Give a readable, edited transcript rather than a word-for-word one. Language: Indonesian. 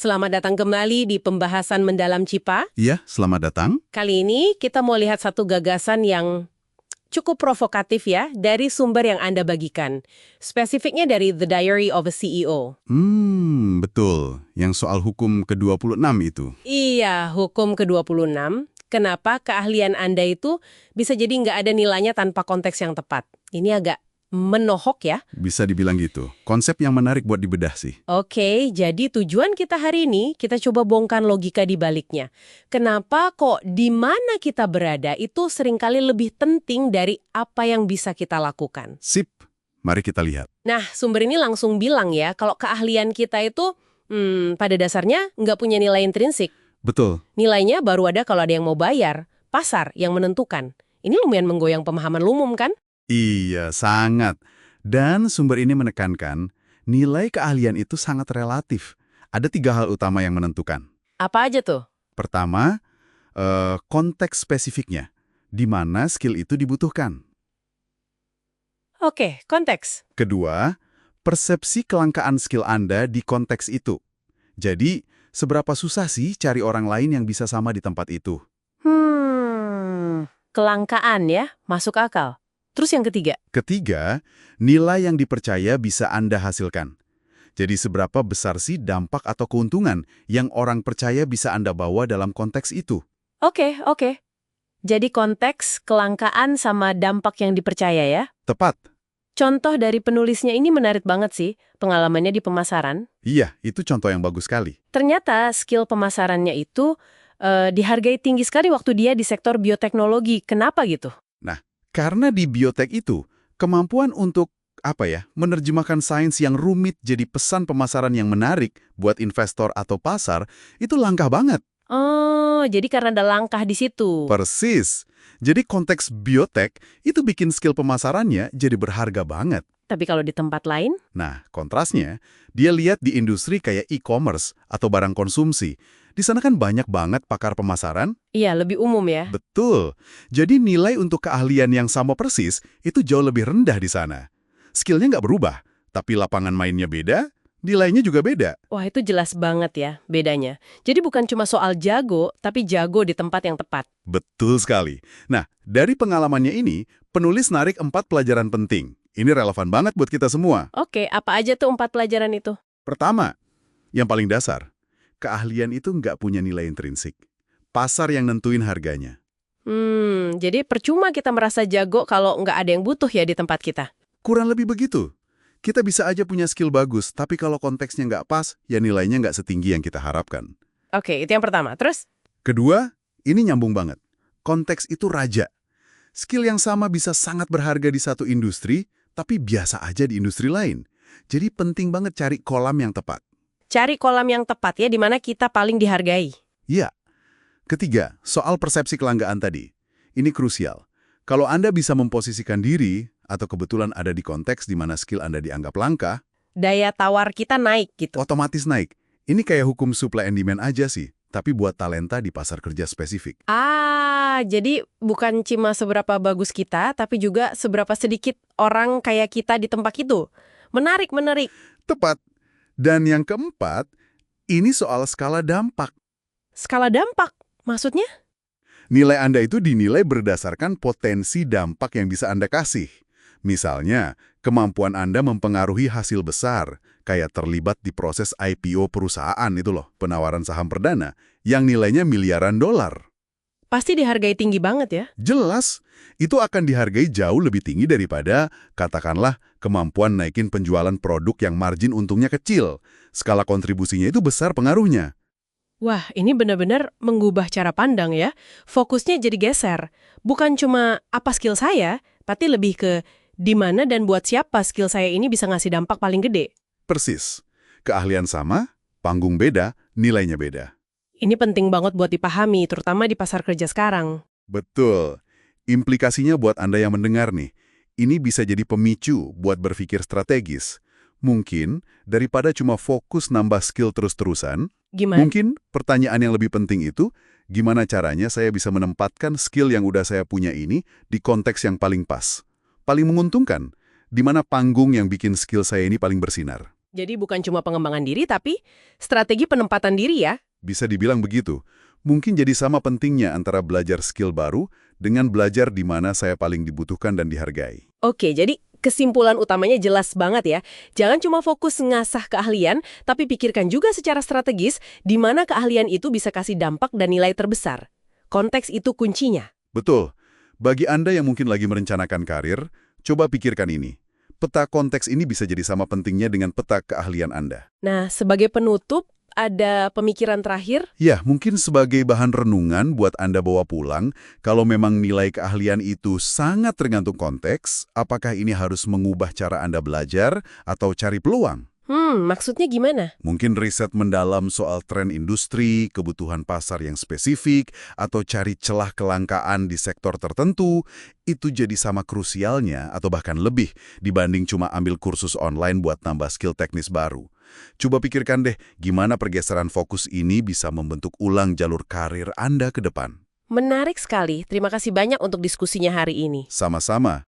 Selamat datang kembali di pembahasan mendalam CIPA. Iya, selamat datang. Kali ini kita mau lihat satu gagasan yang cukup provokatif ya, dari sumber yang Anda bagikan. Spesifiknya dari The Diary of a CEO. Betul. Yang soal hukum ke-26 itu. Iya, hukum ke-26. Kenapa keahlian Anda itu bisa jadi nggak ada nilainya tanpa konteks yang tepat? Ini agak menohok ya. Bisa dibilang gitu. Konsep yang menarik buat dibedah sih. Oke, jadi tujuan kita hari ini, kita coba bongkar logika di baliknya. Kenapa kok di mana kita berada itu seringkali lebih penting dari apa yang bisa kita lakukan? Sip, mari kita lihat. Nah, sumber ini langsung bilang ya, kalau keahlian kita itu pada dasarnya nggak punya nilai intrinsik. Betul. Nilainya baru ada kalau ada yang mau bayar, pasar yang menentukan. Ini lumayan menggoyang pemahaman umum kan? Iya, sangat. Dan sumber ini menekankan, nilai keahlian itu sangat relatif. Ada 3 hal utama yang menentukan. Apa aja tuh? Pertama, konteks spesifiknya. Di mana skill itu dibutuhkan. Oke, konteks. Kedua, persepsi kelangkaan skill Anda di konteks itu. Jadi, seberapa susah sih cari orang lain yang bisa sama di tempat itu? Kelangkaan ya, masuk akal. Terus yang ketiga? Ketiga, nilai yang dipercaya bisa Anda hasilkan. Jadi seberapa besar sih dampak atau keuntungan yang orang percaya bisa Anda bawa dalam konteks itu? Oke. Jadi konteks, kelangkaan, sama dampak yang dipercaya ya? Tepat. Contoh dari penulisnya ini menarik banget sih, pengalamannya di pemasaran. Iya, itu contoh yang bagus sekali. Ternyata skill pemasarannya itu dihargai tinggi sekali waktu dia di sektor bioteknologi. Kenapa gitu? Nah, karena di biotek itu, kemampuan untuk menerjemahkan sains yang rumit jadi pesan pemasaran yang menarik buat investor atau pasar, itu langka banget. Oh, jadi karena ada langkah di situ. Persis. Jadi konteks biotek itu bikin skill pemasarannya jadi berharga banget. Tapi kalau di tempat lain? Nah, kontrasnya, dia lihat di industri kayak e-commerce atau barang konsumsi. Di sana kan banyak banget pakar pemasaran. Iya, lebih umum ya. Betul. Jadi nilai untuk keahlian yang sama persis itu jauh lebih rendah di sana. Skillnya nggak berubah, tapi lapangan mainnya beda, nilainya juga beda. Wah, itu jelas banget ya bedanya. Jadi bukan cuma soal jago, tapi jago di tempat yang tepat. Betul sekali. Nah, dari pengalamannya ini, penulis narik 4 pelajaran penting. Ini relevan banget buat kita semua. Oke, apa aja tuh 4 pelajaran itu? Pertama, yang paling dasar, keahlian itu nggak punya nilai intrinsik. Pasar yang nentuin harganya. Jadi percuma kita merasa jago kalau nggak ada yang butuh ya di tempat kita. Kurang lebih begitu. Kita bisa aja punya skill bagus, tapi kalau konteksnya nggak pas, ya nilainya nggak setinggi yang kita harapkan. Oke, itu yang pertama. Terus? Kedua, ini nyambung banget. Konteks itu raja. Skill yang sama bisa sangat berharga di satu industri, tapi biasa aja di industri lain. Jadi penting banget cari kolam yang tepat. Cari kolam yang tepat ya, di mana kita paling dihargai. Iya. Ketiga, soal persepsi kelangkaan tadi. Ini krusial. Kalau Anda bisa memposisikan diri, atau kebetulan ada di konteks di mana skill Anda dianggap langka, daya tawar kita naik gitu. otomatis naik. Ini kayak hukum supply and demand aja sih, tapi buat talenta di pasar kerja spesifik. Jadi bukan cuma seberapa bagus kita, tapi juga seberapa sedikit orang kayak kita di tempat itu. Menarik. Tepat. Dan yang keempat, ini soal skala dampak. Skala dampak, maksudnya? Nilai Anda itu dinilai berdasarkan potensi dampak yang bisa Anda kasih. Misalnya, kemampuan Anda mempengaruhi hasil besar, kayak terlibat di proses IPO perusahaan itu loh, penawaran saham perdana, yang nilainya miliaran dolar. Pasti dihargai tinggi banget ya? Jelas, itu akan dihargai jauh lebih tinggi daripada, katakanlah, kemampuan naikin penjualan produk yang margin untungnya kecil. Skala kontribusinya itu besar pengaruhnya. Wah, ini benar-benar mengubah cara pandang ya. Fokusnya jadi geser. Bukan cuma apa skill saya, tapi lebih ke di mana dan buat siapa skill saya ini bisa ngasih dampak paling gede. Persis. Keahlian sama, panggung beda, nilainya beda. Ini penting banget buat dipahami, terutama di pasar kerja sekarang. Betul. Implikasinya buat Anda yang mendengar nih, ini bisa jadi pemicu buat berpikir strategis. Mungkin, daripada cuma fokus nambah skill terus-terusan, Gimana? mungkin pertanyaan yang lebih penting itu, gimana caranya saya bisa menempatkan skill yang udah saya punya ini di konteks yang paling pas, paling menguntungkan, di mana panggung yang bikin skill saya ini paling bersinar. Jadi bukan cuma pengembangan diri, tapi strategi penempatan diri ya. Bisa dibilang begitu. Mungkin jadi sama pentingnya antara belajar skill baru dengan belajar di mana saya paling dibutuhkan dan dihargai. Oke, jadi kesimpulan utamanya jelas banget ya. Jangan cuma fokus ngasah keahlian, tapi pikirkan juga secara strategis di mana keahlian itu bisa kasih dampak dan nilai terbesar. Konteks itu kuncinya. Betul. Bagi Anda yang mungkin lagi merencanakan karir, coba pikirkan ini. Peta konteks ini bisa jadi sama pentingnya dengan peta keahlian Anda. Nah, sebagai penutup, ada pemikiran terakhir? Ya, mungkin sebagai bahan renungan buat Anda bawa pulang, kalau memang nilai keahlian itu sangat tergantung konteks, apakah ini harus mengubah cara Anda belajar atau cari peluang? Maksudnya gimana? Mungkin riset mendalam soal tren industri, kebutuhan pasar yang spesifik, atau cari celah kelangkaan di sektor tertentu, itu jadi sama krusialnya atau bahkan lebih dibanding cuma ambil kursus online buat nambah skill teknis baru. Coba pikirkan deh, gimana pergeseran fokus ini bisa membentuk ulang jalur karir Anda ke depan. Menarik sekali. Terima kasih banyak untuk diskusinya hari ini. Sama-sama.